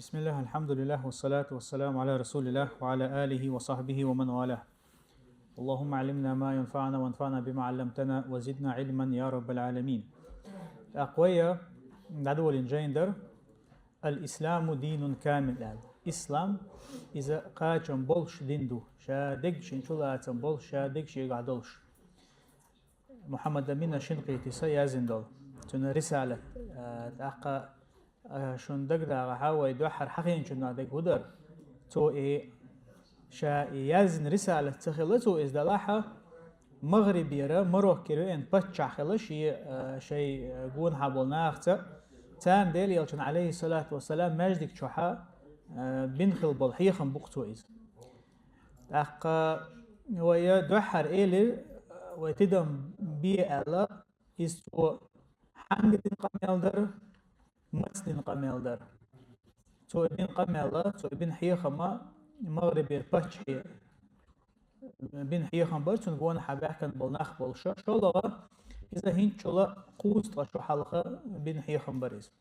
بسم الله الحمد لله والصلاة والسلام على رسول الله وعلى آله وصحبه ومن والاه. اللهم علمنا ما ينفعنا وانفعنا بما علمتنا وزدنا علما يا رب العالمين. أقوية دعوة الجندر الإسلام دين كامل. إسلام إذا قاچم بولش ديندو شادق شنشولاتم بول شادق شي قعدولش محمد أمين شنقيتي سيازندول تن رسالة أقا شندق دا حاوي دوحر حقين شنا دق ودر تو شا يازن رسالة تخلتو إز دلاحة مغربيرة مروح كيروين بتشع خلش شيء جون حبولنا أخته تام ديل يلشن عليه الصلاة والسلام مجدك شحا بنخل بالحيخم بقتويز أقا ويا دوحر إيلر ويتدم بي ألا إستو حنق قميل در مسدين قميل در تو ابن قميلة تو ابن حيخما مغربي بتشي بين حيخم برتون جون حباكن بالنخ بالشا شلغة إذا هين شلا قوس تشو حلقة بين حيخم بريز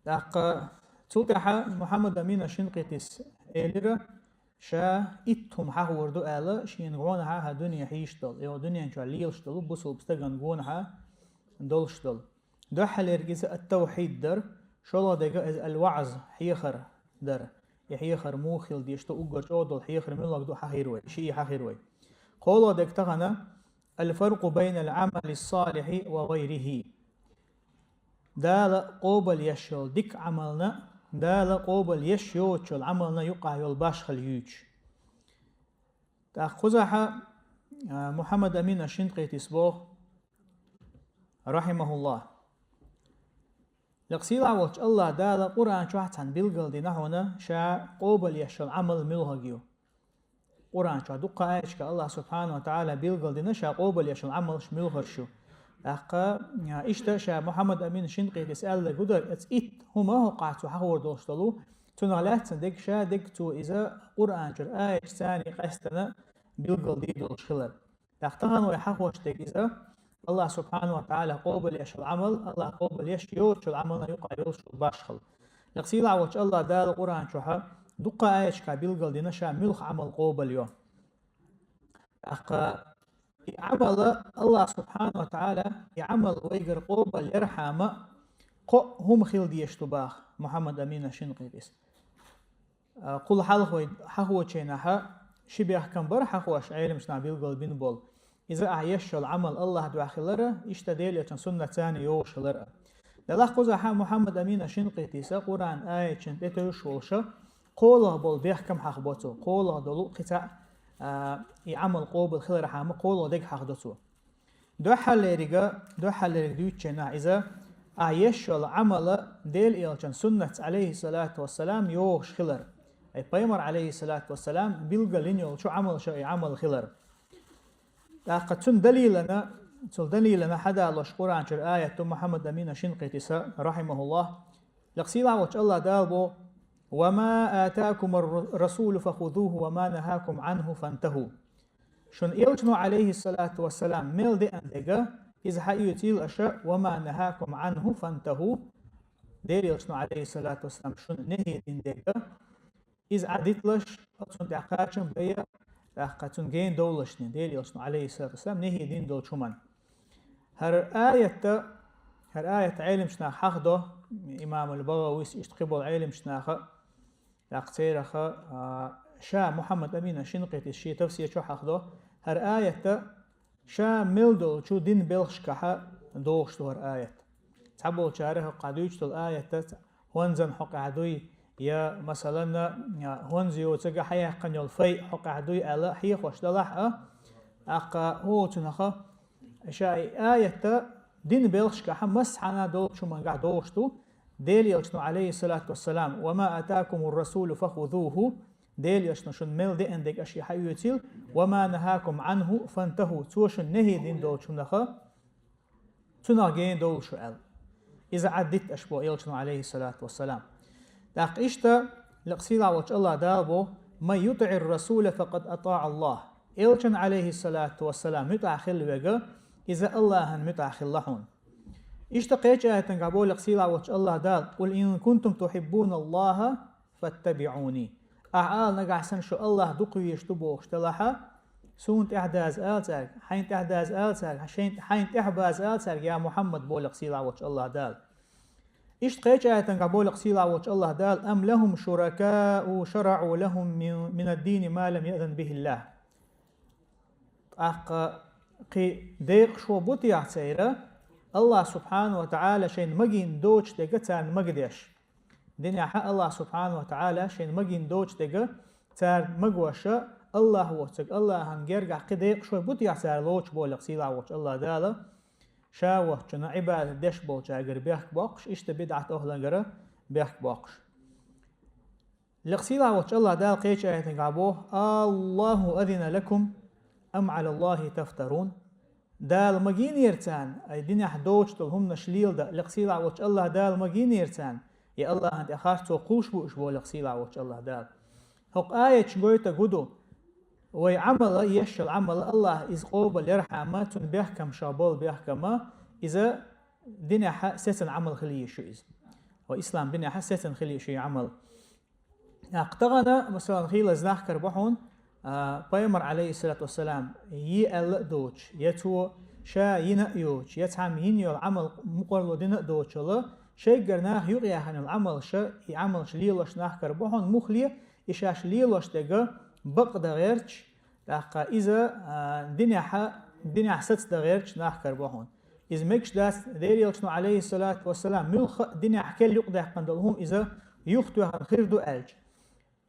دقة تلقى محمد أمين شنقيتس إلرا شا إتهم حق وردو آلا شين جونها دنيا حيشتل يو دنيا شو ليلشتل بوصل بستجن جونها دولشتل ده حلرجز التوحيد در شلا دقة الوعظ حيخر در يحيخر موخيل ديشتو أوجر أودل حيخر ملك دو حخيروي شيء حخيروي قولوا دكتغنا الفرق بين العمل الصالح وغيره دال قوبل يشل ديك عملنا دال قوبل يشيوتشل عملنا يقع يلباشخل يوج تأخذها محمد أمين الشنقيت اسبوع رحمه الله لقصيلا وش الله دال قرآن شوحتان بيلقل دي نحونا شا قوبل يشل عمل ملهجيو قرآن شو دقة آيشك الله سبحانه وتعالى بيلقل دي نشا قوبل يشل عمل ملهرشو أقا إشتا شا محمد أمين شنقي تسأل لقدر إت هما هو قاعتو حقور دوشتلو تنغلات ديك شا ديك تو إذا قرآن شر آيش ثاني قاستنا بيلقل دي دوشخلر تختغن ويحقوش ديك إذا الله سبحانه وتعالى قوبل يشل عمل الله قوبل يشيوش العمل يقع يوشل باشخل لقصيلا وش الله دال قرآن شوحا دقة آيش كابيلقل دي نشا ملخ عمل قوبل يوم أقا عمل الله سبحانه وتعالى يعمل ويقر قوبل يرحم قو هم خيل دي يشتباخ محمد أمين شنقيديس قل حقوة شيناها شبه كم بر حقوش عيلم شنا بيلقل بين بول إذا أعيش العمل الله دواخلره يشتدل يتن سنة ثانية يوشلره لله قزحا محمد أمين شنقيديس قرآن آية شنتيتو شولشا قوله بول بيحكم حقبته قوله دلو قطع يعمل قوبل خير حامه قوله ديك حقدته دو حل ريجا إذا أعيش العمل ديل إلشان سنة عليه الصلاة والسلام يوش خير أي بيمر عليه الصلاة والسلام بيلقى لينيو شو عمل شيء عمل خير لقد دليلنا حدا الله شكور عن آية محمد أمين شنقيتس رحمه الله لقصيلا وش الله دالبو وما آتاكم الرسول فخذوه وما نهاكم عنه فانتهوا شن إلشنو عليه الصلاة والسلام ميل دي أندقى إذا حيوتيل أشياء وما نهاكم عنه فانتهوا دير إلشنو عليه الصلاة والسلام شن نهي ديندقى إذا عدت لش أتصن تعقاتشن بيا أخذتون جين دولشني دير إلشنو عليه الصلاة والسلام نهي دين دول شمان هر آية علم شنا حقده إمام البغويس اشتقبل علم شناخه يقتيرخه شا محمد أمين شنقيت الشي تفسير شو حقده هر آية شا ملدو شو دين بلشكها دوشتو هر آية تحبوا شاره قادوشتو الآية هونزن حق عدوي يا مثلا هونزيو تجا حيا قنيل في حق عدوي ألا حيخ وشدلح أقا هو تنخه شا آية دين بلشكها مسحنا دول شو من قاعد دوشتو ديل يلشنو عليه الصلاة والسلام وما أتاكم الرسول فخذوه ديل يلشنو شن ميل دي عندك أشي حيوتيل وما نهاكم عنه فانتهوا توشن نهي دين دول شو نخا تناغين دول شو أل إذا عدت أشبو يلشنو عليه الصلاة والسلام داق إشتا لقصيلا وش الله دالبو ما يطع الرسول فقد أطاع الله يلشن عليه الصلاة والسلام يطع خل وجه إذا الله مطع خلحون اشتقيت آية قابول لقسيلا وش الله دال قل إن كنتم تحبون الله فاتبعوني أعال نقع سن شو الله دقوي يشتبو اشتلاحا سون تحداز آلتك حين تحداز آلتك حين تحباز آلتك يا محمد بول لقسيلا وش الله دال اشتقيت آية قابول لقسيلا وش الله دال أم لهم شركاء شرعوا لهم من الدين ما لم يأذن به الله قي ديق شو بوتي عسيرة الله سبحانه وتعالى شين مجين دوج تجا تان مجدش دنيا حق الله سبحانه وتعالى شين مجين دوج تجا تان مجوشة الله وتج الله هنجرجع قديق شو بوتي عسير لوش بولق سيلا وش الله داله شاوه جنا عبادة دش بوجا جر بيحك باقش إشت بدعة أهلا جرا بيحك باقش لقسيلا وش الله دال قيش آية قابوه الله أذن لكم أم على الله تفترون دال مجين يرتان أي دنيا حدوش تلهم نشليل دا لقسيلا وش الله دال مجين يرتان يا الله أنت أخرت وقوش بو لقسيلا وش الله دال هق آية شجويتا جدو ويعمل يش العمل الله إذ قوبل يرحمات بيحكم شابول بيحكم إذا دنيا حق سيسن عمل خليه شو إذ وإسلام دنيا حق سيسن خليه شو عمل اقتغنا مثلا خيل زناخ كربحون بيمر عليه الصلاة والسلام يأل دوش يتو شا ينأيوش يتعم ينيو العمل مقرلو دينأ دوش الله شيء قرناه يغيهن العمل شا يعمل شليلوش ناخ كربحون مخليه إشاش ليلوش تجا بق دغيرش تاقا إذا دنيا ست دغيرش ناخ كربحون إذا مكش داس ديريلشنو عليه الصلاة والسلام ملخ دنيا حكال يقضي قندلهم إذا يختوها خير دو ألج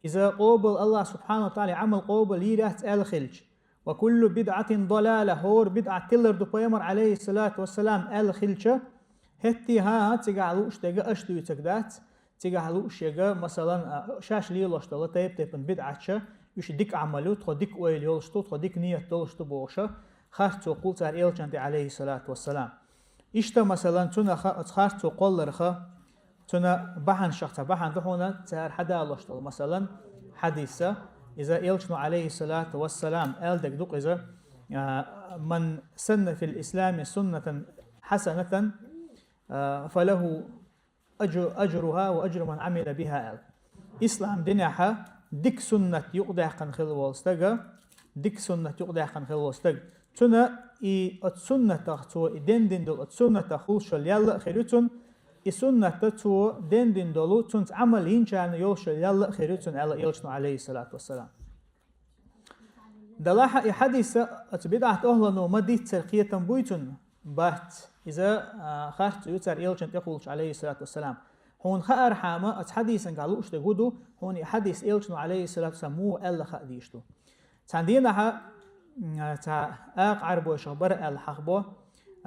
إذا قوبل الله سبحانه وتعالى عمل قوبل يرات الخلج وكل بدعة ضلالة هور بدعة تلر دو بيمر عليه الصلاة والسلام الخلج هتي ها تقعلوش تقا أشتو يتقدات تقعلوش يقا مثلا شاش ليلوش تلا تيبن بدعة شا يش ديك عملو تخو ديك ويل يولشتو تخو ديك نية تولشتو بوشا خارتو قول تار إلجانتي عليه الصلاة والسلام إشتا مثلا تنا خارتو قول رخا تنا بحن شخصا بحن دحونا تار حدا لشتل مثلا حديثة إذا إلشنو عليه الصلاة والسلام ألدك دوق إذا من سن في الإسلام سنة حسنة فله أجرها وأجر من عمل بها إسلام دنيا ديك سنة يقضي قن خلوستجا ديك سنة يقضي قن خلوستج تنا السنة تختو دين دول السنة تخلش يلا خيرتون السنة تتو دين دولو تنت عمل ينشان يولش يلا خيرتون على يلشنو عليه الصلاة والسلام دلاحة حديث أتبدعت أهلنا مديت ترقية بويتون بات إذا خارت يوتر يلشن تقولش عليه الصلاة والسلام هون خأر حامة أتحديثا قالوش تقودو هون حديث إلشنو عليه الصلاة والسلام مو ألا خأديشتو تاندينها تا عربو شخبر الحخبو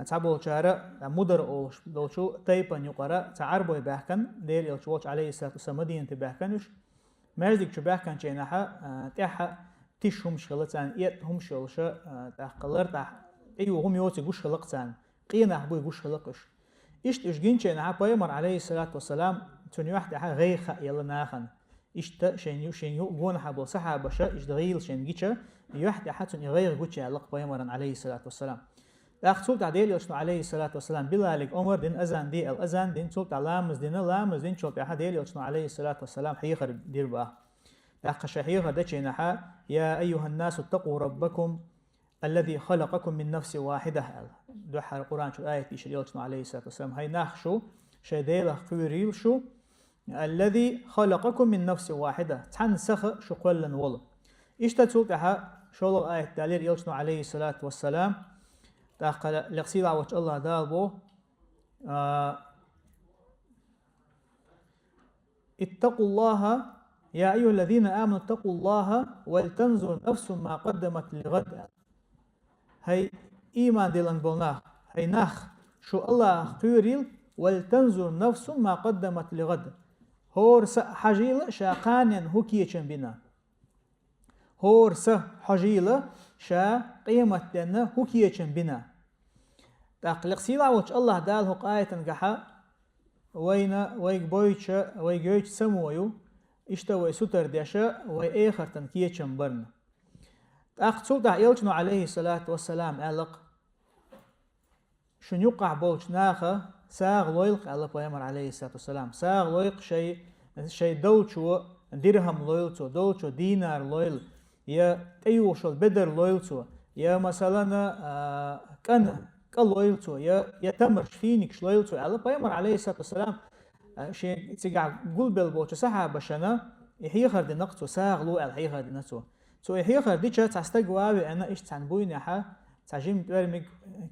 تعبو شارع مدر أوش دوشو تايبن يقرأ تعربو بحكن دير يلشوش عليه الصلاة والسلام مدينة بحكنش مرزق شو بحكن شينها تاح تشهم شغلتان إيت هم شغلشة تقلر تاح أيوه هم يوتي جوش خلقتان قينا أبوي جوش خلقش إيش جين شينها بيمر عليه الصلاة والسلام توني واحد غير خ يلا ناخن إيش شين يو جون حبل صحابة شا إيش دغيل شين جيتشا يواحد حتى يغير جوتشا علق بيمر عليه الصلاة والسلام أخذت عديل يشنو عليه الصلاة والسلام بلا لك عمر دين أذان دي الأذان دين شلت لامز دين شلت أحد يشنو عليه الصلاة والسلام حيخر دير بقى أخش حيخر دشينها يا أيها الناس اتقوا ربكم الذي خلقكم من نفس واحدة دوحة القرآن شو آية يشنو عليه الصلاة والسلام هاي ناخشو شديله قويريل شو الذي خلقكم من نفس واحدة تنسخ شو قلن والله إيش تسولتها شو آية دليل يشنو عليه الصلاة والسلام تأخذ لقصيد عوج الله دالبو اتقوا الله يا أيها الذين آمنوا اتقوا الله ولتنظر نفس ما قدمت لغد هاي إيمان دلن بولناه هاي ناخ شو الله قيريل ولتنظر نفس ما قدمت لغد هور حجيل شاقانيا هكيشن بنا هور حجيل شا قيمة لنا هكيشن بنا تقلق سيلا وش الله داله قاية قحا ويك بويتش ويك سمويو اشتوي ستر ديشا ويأخر تنكيشن برن تقصد يلشنو عليه الصلاة والسلام ألق شن يقع بوش ناخا ساغ لويلق الله بيامر عليه الصلاة والسلام ساغ لويق شيء دولشو درهم لويلتو دولشو دينار لويل يا تيوشل بدر لويلتو يا مثلا كان لويلتو يا تمر فينيكش لويلتو الله بيامر عليه الصلاة والسلام شيء تيجع قول بالبوتش صحابة شنا يحيي خرد نقطه ساغ لو الحيي خرد نقطه سو يحيي خرد دي تستجواب أنا إيش تنبوين يحا تجيم تورمك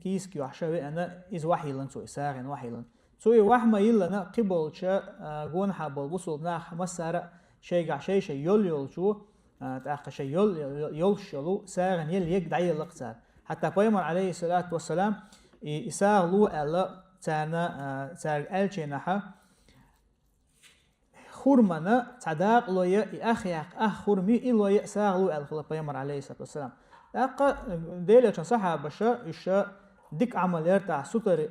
كيس كيو عشان أنا إز وحيلن سو ساغن وحيلن سو يوحما يلنا قبل شا جون حبل وصل ناح مسارة شيء يول شو تأخر شيء يول شلو ساغن يقدع اللقطة حتى بيمر عليه الصلاة والسلام يساغ لو ألا تانا تاغ ألشينها خورمنا صداق لويا أخياق خورمي إلويا ساغ لو ألا بيمر عليه الصلاة والسلام أقا ديلي عشان صحابة إشا ديك عملير تاع سطر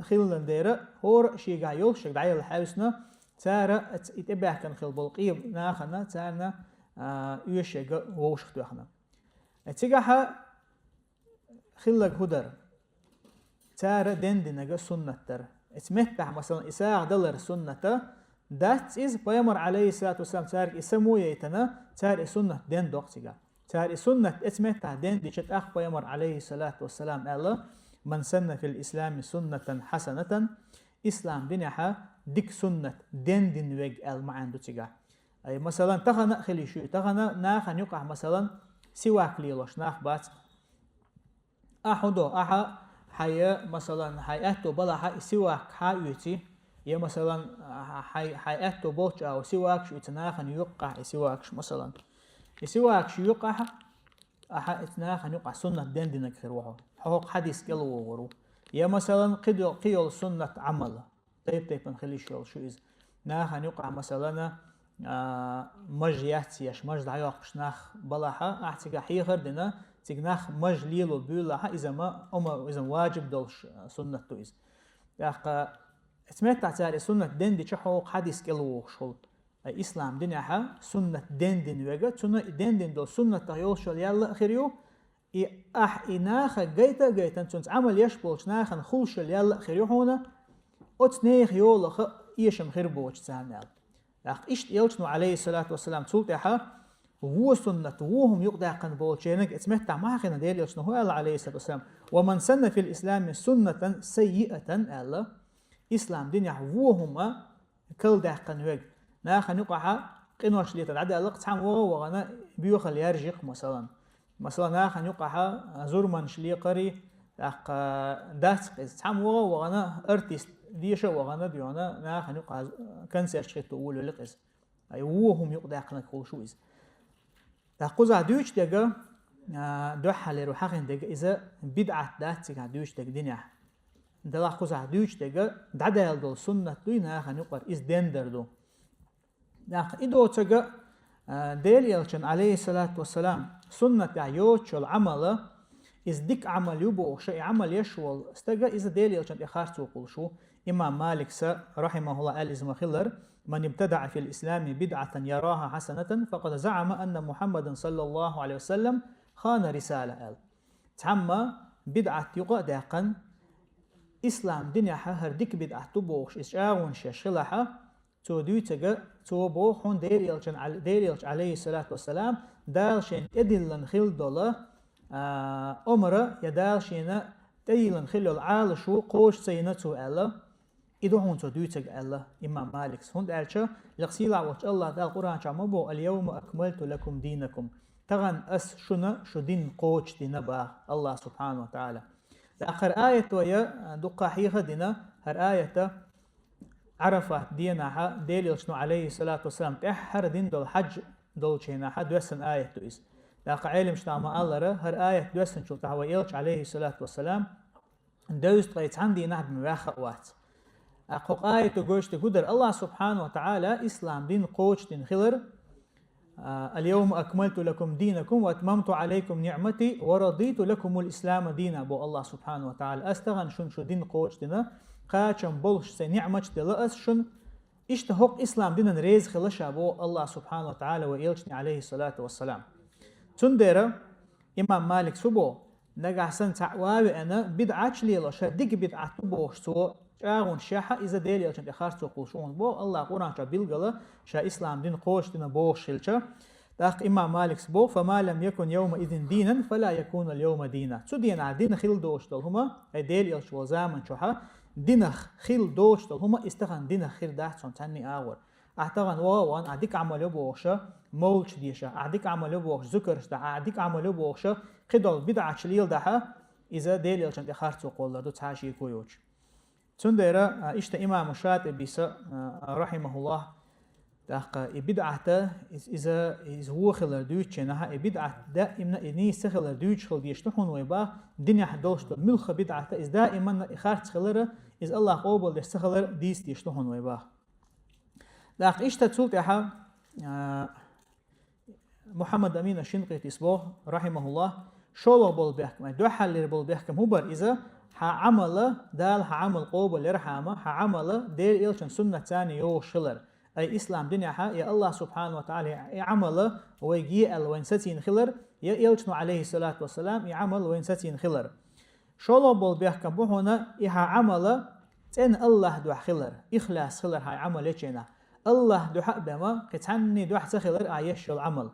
خيلن ديرة هور شيء يول شيء دعيل الحوسنا تارا يتبع كان خيل بلقيب ناخنا تارنا يوشيغ ووشخ دوخنا تيجاها خيلك هدر تارا دندنغ سنتر اتمتع مثلا اساغ دلر سنته that is بيامر عليه الصلاة والسلام تار اسمو يتنا تار سنة دين دوقتيغا تار سنة اتمتع دين ديشت اخ بيامر عليه الصلاة والسلام الله من سن في الإسلام سنة حسنة إسلام دينها ديك سنة دين ويج المعنى تيجا أي مثلا تغنى خلي شو تغنى ناخن يقع مثلا سواك ليلوش ناخ بات أحدو حيا مثلا حياتو بلا سواك حيوتي يا مثلا حياتو بوش أو سواك شو تناخن يقع سواك مثلا سواك شو يقع اتناخن يقع سنة دين كروحه حقوق حديث قالوا ورو يا مثلا قيل سنة عمل طيب نخلي شو إز ناخن يقع مثلا مج يحتيش مج دعيقش ناخ بلاها أحتيجا حيخر دنا تيجناخ مج ليلو بيلاها إذا ما إذا واجب دولش سنة تويز ياخ اسمعت تعالى سنة دين دي حقوق حديث قالوا شو الإسلام دينها سنة دين وجا سنة دين دول سنة تغير شو يلا آخريو إناخ جيتا تنت عمل يشبوش ناخن خوش يلا آخريو هنا أتنيخ يولخ يشم خربوش تسانال لأخ إيش يلشنو عليه الصلاة والسلام تولتها هو سنة وهم يقدع قن بولشينك اسمعت ما خنا ديل يلشنو هو عليه الصلاة والسلام ومن سن في الإسلام سنة سيئة الله إسلام دنيا وهم كل ده قن وج ناخن يقع قنوش ليت العدد لقطعم وغنا بيوخل يرجق مثلا ناخن يقع زورمان شلي قري أق دات قطعم وغنا ارتست ديشة وغنا ديونا ناخن يقع كنسر شيء تقول لقيس أي وهم يقدر قنا كل شو إز تقوز عدوش دقة دوحة لروحين دقة إذا بدعة دات تقع دوش دق دنيا ده تقوز عدوش دقة دعدا يلدل سنة دوينا ناخن يقع إز دندردو لكن إذا تجا ديل يلشن عليه الصلاة والسلام سنة يعيوش العمل إز ديك عمل يبو شيء عمل يشول استجا إذا ديل يلشن إخارت وقول شو إمام مالك رحمه الله قال إزما خلر من ابتدع في الإسلام بدعة يراها حسنة فقد زعم أن محمد صلى الله عليه وسلم خان رسالة قال تعمى بدعة يقدقن إسلام دنيا هرديك بدعة تبوش إشاون ششلها تو دوتجا تو بوخون ديريلش عليه الصلاة والسلام دالشين إدلن خل دولا أمره يدالشين تيلن خل العال شو قوش سينتو ألا إدوهون تو دوتج ألا إمام مالك هون دالشة لقسيلا وش الله دال القرآن شامبو اليوم أكملت لكم دينكم تغن أس شو دين قوش دينبا الله سبحانه وتعالى آخر آية ويا دقة حيخة دينا هر آية عرفة دينا ديل شنو عليه الصلاة والسلام تحر دين دول حج دول شينا حد دوسن آية تويس لاقى علم شتاما الله هر آية دوسن شو تهوى يلش عليه الصلاة والسلام دوست قيت عندي نحب مواخوات أقوق آية تقولش تقدر الله سبحانه وتعالى إسلام دين قوش دين خلر اليوم أكملت لكم دينكم وأتممت عليكم نعمتي ورضيت لكم الإسلام دينا بو الله سبحانه وتعالى أستغن شو دين قوش دينا قاچم بولش سي نعمت دلأس شن اشتهق إسلام دينا ريز خلشا بو الله سبحانه وتعالى وإلشني عليه الصلاة والسلام تندر إمام مالك سبو نقع سن تعوابي أنا بدعاش ليلوش ديك بدعات بوش سو جاون شاحة إذا ديل يلشن تخارج قوشون بو الله قرآن شا بيلغلا شا إسلام دين قوش دين بوش شلشا داق إمام مالك بو فما لم يكن يومئذ دينا فلا يكون اليوم دينا سو دينا دين خيل دوش دل هما أي ديل يلش وزامن شوها دينخ خيل دوش دل هما استخان دينخ خير داحسون تاني آور أعتقد وان أديك عملو بوشا مولش ديشا أديك عملو بوش ذكرش دا أديك عملو بوشا قدل بدعة شليل دها إذا ديل يلشن تخارج قول دو تحاشي كويوش تنديرا إشتا إمام الشاطبي رحمه الله داق بدعته إذا هو خلر دوتش نها بدعة دائما إني سخلر دوتش خل ديشتحون ويبا دنيا حدوشت ملخ بدعته إذ دائما إخارج خلره إذ الله قوبل دستخلر ديس ديشتحون ويبا داق إشتا تسولتها محمد أمين الشنقيطي اسمه رحمه الله شولو بول بيحكم دوحل بول بيحكم هبر إذا عمل دال عمل قوبل يرحمه عمل دير إلشن سنة ثاني يو شلر أي إسلام دنيا يا الله سبحانه وتعالى يعمل ويجي وين ستين خلر يا إلشن عليه الصلاة والسلام يعمل وين ستين خلر شولو بول بيحكم هنا إها عمل تن الله دو خلر إخلاص خلر هاي عمل يجينا الله دو حق بما قتعني دو حق خلر عايش العمل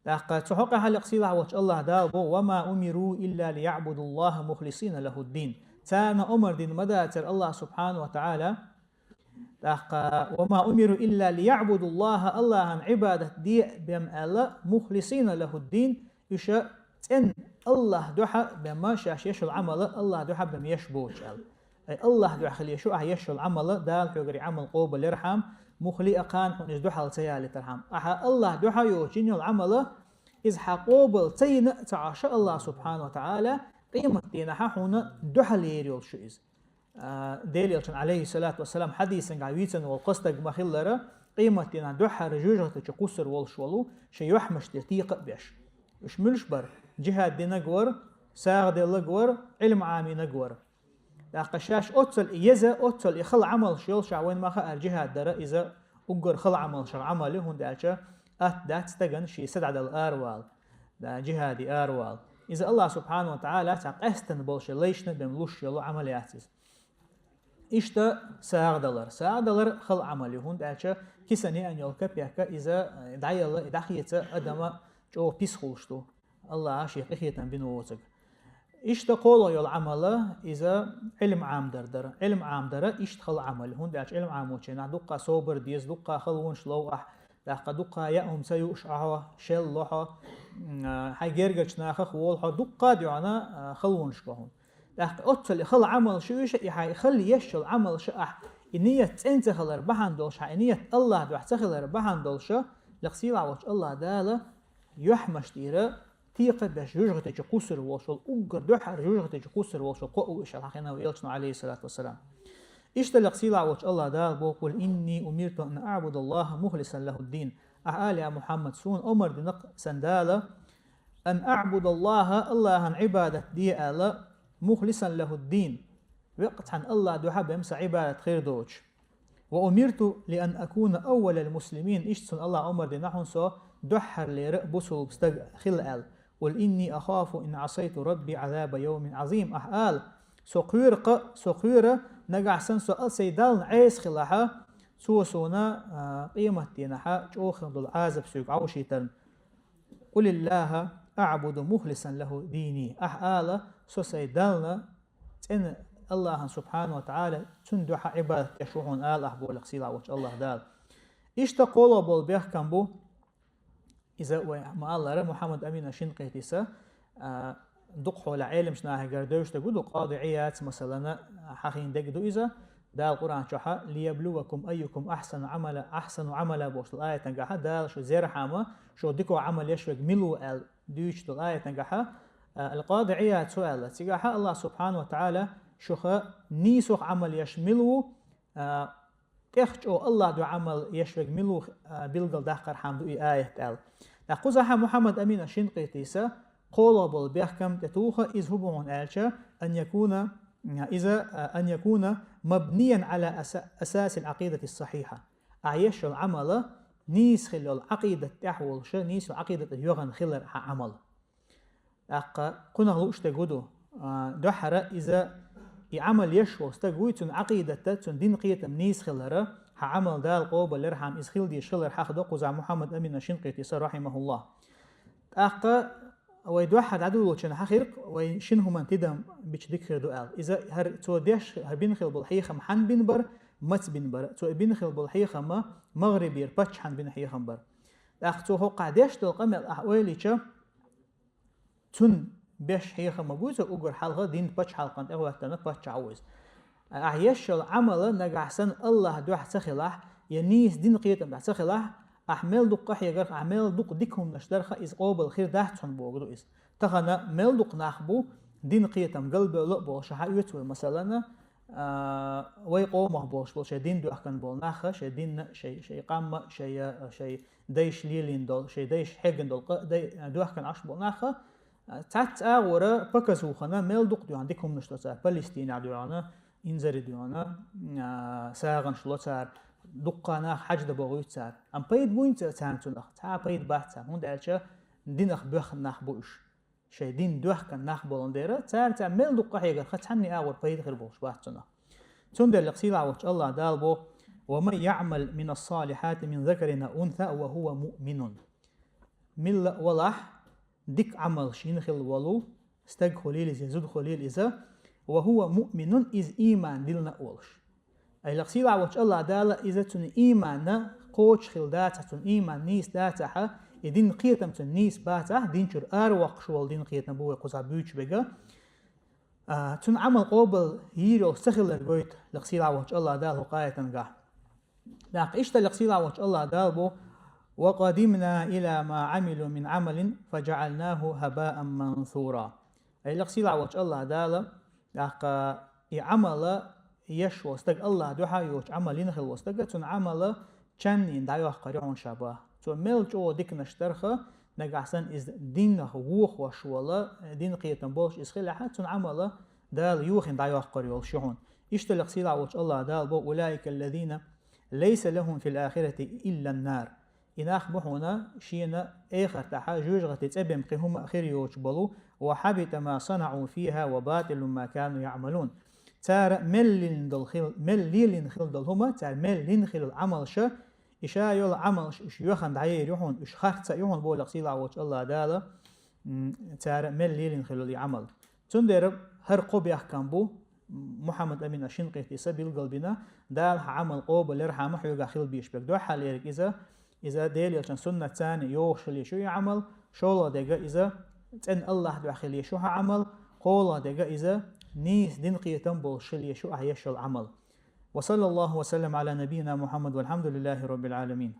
لقد تحقق القصيدة وجه الله دابو وما أمروا إلا ليعبدوا الله مخلصين له الدين تانا أمر دين مداتر الله سبحانه وتعالى وما أمروا إلا ليعبدوا الله عن عبادة دي بم الله مخلصين له الدين يشاء تن الله دوحة بما شاش يشو العمل الله دوحة بم يشبوش أي الله دوحة خلي يشو يشو العمل دال حقري عمل قوبل يرحم مخلي أقان حنش دوحة لتيالي ترحم الله دوحة يوجين العمل إذ حقوبل تين تعاشى الله سبحانه وتعالى قيمة دينها حونا دوحة ليريول شو إذ ديليلشن عليه الصلاة والسلام حديثا قاويتن والقصدق مخلرة قيمة دينا دوحة رجوجة تقصر والشوالو شي يحمش تيق بيش وش ملش بر جهاد دي نقور ساغ دي لقور علم عامي نقور قشاش أتل إيزا أتل يخل عمل شيل شعوين ما خا الجهاد درا إذا أقر خل عمل شر عمله هون دالشا دات استغن شي سدعد الأروال دا جهادي أروال إذا الله سبحانه وتعالى تقستن بولش ليشنا بملوش يلو عملياتيز إشتا ساعدلر خل عمله هون دالشا كيسني أن يلقى بيحكا إذا دعي الله دخيته أدم جو بيسخوشتو الله عاشي قخيتا بنووتك إشتا قولو يل عمله إذا علم عام در علم عام در إشت خل عمل هون دالش علم عام وچنا دقا صوبر ديز دقا خلون شلوح دقا يأهم سيوش عها شل لها هاي جرجش ناخخ والها دقا ديانا خلون شبهون دقا أتل خل عمل شويش يحي خل يشل عمل شأح إنية أنت خلر بحندولش إنية الله دوح تخلر بحندولش لقسيل عوش الله داله يحمش ديره تيقة باش جوجغة قصر وصل أقر دوحة جوجغة قصر وصل قوة إيش الحقنا ويلشنا عليه الصلاة والسلام إيش تلقسيل عوش الله دال بقول إني أمرت أن أعبد الله مخلصا له الدين أهال يا محمد سون أمر دنق سندالة أن أعبد الله عن عبادة دي آلا مخلصا له الدين وقت عن الله دوحة بمس عبادة خير دوش وأمرت لأن أكون أول المسلمين إيش سن الله أمر دنحن سو دحر لرأبسه بستغ خلال قل إني أخاف إن عصيت ربي عذاب يوم عظيم أحال سقير نقع سنسو سيدال عيس خلاها سونا قيمة دينها جوخ ضل عازب سوق عوشيتن قل الله أعبد مخلصا له ديني أحال سيدالنا إن الله سبحانه وتعالى تندح عبادة يشوحون آل أحبو لقسيلا وش الله دال إيش تقولوا بالبيخ كمبو إذا ما الله محمد أمين الشنقيطي دقحوا لعلم شناه قردوش تقولوا قاضعيات مثلا حقين دقدو إذا دال القرآن شوحا ليبلوكم أيكم أحسن عملا بوش الآية تنقحا دال شو زير حاما شو ديكو عمل يشوك ملو دوش الآية تنقحا القاضعيات سؤال تقحا الله سبحانه وتعالى شوخا نيسوخ عمل يشملو كيخشو الله دو عمل يشوك ملو بلغل داخر حمدو آية تال نقوزها محمد أمين الشنقيطي قولوا بالبيحكم تتوخ إذ هبون آلشا أن يكون مبنيا على أساس العقيدة الصحيحة أعيش العمل نيس خلال العقيدة تحولش نيس العقيدة يغن خلال عمل كنا غلوش تقودو دحرة إذا يعمل يشو استقوي تون عقيدة تون دين قيت منيس خلرة عمل دال قوب الرحم إسخيل دي شلر حق قزع محمد أمين شنقيت يسر رحمه الله أقا ويدوحد عدو وشن حخيرق وشنه من تدم بيش ذكر دؤال إذا هر تو ديش هر بينخل بالحيخة محن بينبر مت بينبر تو بينخل بالحيخة ما مغربي باتش حن بين حيخة بر أقا تو هو قعديش تلقم الأحوالي شا تون بيش حيخة مبوز وأجر حلقة دين باتش حلقة أغواتنا باتش عوز أعيش العمل نجحسن الله دوح سخلاح ينيس دين قيتم بعد سخلاح أحمل دق حيجر أحمل دق ديكهم نشترخ إز قابل خير دهتون بوجرو إز تخنا مل دق نخبو دين قيتم قلب لقبو شحايت مثلا ويقوم مهبوش بول شيء دين دو أكن بول نخ شيء دين شيء قام شيء ديش ليلين دول شيء ديش حجن دول دو أكن عش بول نخ تات أورا بكسوخنا مل دق دو عندكم نشترخ فلسطين عدوانا إنزر ديانا ساغن شلوتار دقانا حجد بغيت سار أم بيد بوين تانتونخ تا بيد بحثا هون دالشا دينخ بخ نخبوش شي دين دوخ كان نخبولن ديرا تار تا مل دقا هيغر ختحني أور بيد غير بوش بحثنا تون دل لقسيل عوش الله دالبو ومن يعمل من الصالحات من ذكر أنثى وهو مؤمن مل ولح ديك عمل شينخل ولو استق خليل يزود خليل إذا وهو مؤمن إذ إيمان دلنا أولش أي لقسيل عوش الله دالة إذا تن إيمان قوش خل داتا تن إيمان نيس داتا يدين قيتم تن نيس باتا دين شر أروق شوال دين قيتم بوي قصا بيوش بيغا تن عمل قوبل هيرو سخل البيت لقسيل عوش الله دالة قاية نقا لق إشتا لقسيل عوش الله دالبو وقدمنا إلى ما عملوا من عمل فجعلناه هباء منثورا أي لقسيل عوش الله دالة لقى يعمل يش وستق الله دوحا يوش عمل ينخل وستق تون عمل كان يندايوه قريعون شابه تون ميل جو ديك نشترخه نقعسن إز دين ووخ وشولا دين قيتن بولش إسخيلها تون عمل دال يوخ يندايوه قريعون شهون يشتلق سيلا وش الله دال بو أولئك الذين ليس لهم في الآخرة إلا النار إن أخبحونا شينا آخر تحا جوجغة تتأبم قهم أخير يوش بلو وحبت ما صنعوا فيها وباطل ما كانوا يعملون تار ملين خل دلهما تار ملين خل العمل شا إشا يول عمل إش يخند عير يحون إش خارت يحون بولق سيلا وش الله دالا تار ملين خل العمل تندر هر قوب يحكم بو محمد أمين الشنقي في سبيل قلبنا دال عمل قوب الإرحام حيوغا خل بيش بك دو حال إيرك إذا ديل يلشان سنة تاني يوش اللي شو يعمل شولا ديغا إذا تن الله دو أخلي شو عمل قولا ديغا إذا نيس دين قيتن بولشل يشو أحيش العمل وصلى الله وسلم على نبينا محمد والحمد لله رب العالمين.